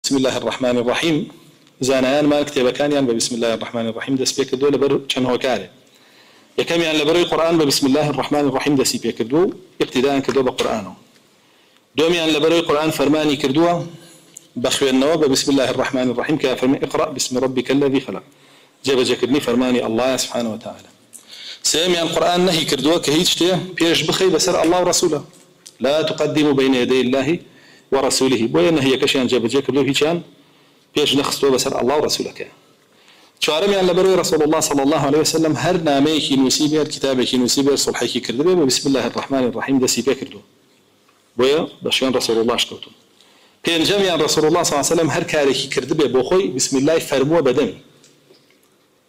بسم الله الرحمن الرحيم زانيان ما كتب كان يعني بسم الله الرحمن الرحيم دس بيك دول بر كان هو كاره يكمل يعني لبر القرآن بسم الله الرحمن الرحيم دس بيك دو ابتداء كدو بقرآنه دوم يعني لبر القرآن فرماني كردوه بخوي النواب بسم الله الرحمن الرحيم كافرمي اقرأ بسم ربك الذي خلق جاب جكرني فرماني الله سبحانه وتعالى سيم يعني القرآن نهي كردوه كهيتشتيه بيش بخي بسر الله ورسوله لا تقدموا بين يدي الله ورسوله بوين هي كشان جاب جكردوه هيشان بيش نخستوه بسر الله ورسولك شوارم يعني لبروي رسول الله صلى الله عليه وسلم هر ناميك نسيبير كتابك نسيبير صلحيك كردوه بسم الله الرحمن الرحيم دسي بكردوه بويا بشان رسول الله شكوتون كان جميعا رسول الله صلى الله عليه وسلم هر كاريكي كردبه بوخوي بسم الله فرموه بدمي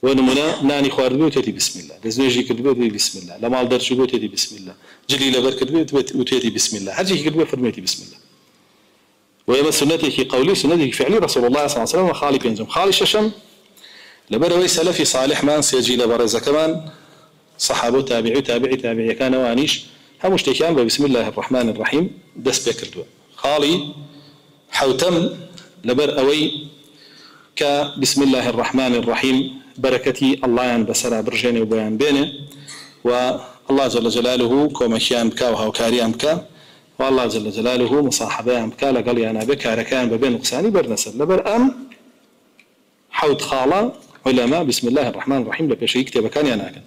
ونمنا ناني خواردبه وتيتي بسم الله دزنجي كردبه وتيتي بسم الله لمال درشقه وتيتي بسم الله جلي لبر كردبه وتيتي بسم الله هر شيء كردبه فرميتي بسم الله ويما سنتك قولي سنتك فعلي رسول الله صلى الله عليه وسلم وخالي بينجم خالي ششم لبروي سلفي صالح مان سيجي لبرزه كمان صحابه تابعي كان وانيش هم مشتكيان بسم الله الرحمن الرحيم دس بكردوه خالي حوتم لبر أوي كبسم الله الرحمن الرحيم بركتي الله ين بسرا برجاني وبيان بينه والله جل جلاله كومشيان بكا وهوكاريان بكا والله جل جلاله مصاحبيان بكا لقال أنا بك ركان بين نقصاني برنسل لبر أم حوت خاله علماء بسم الله الرحمن الرحيم لبشي كتب كان يناكن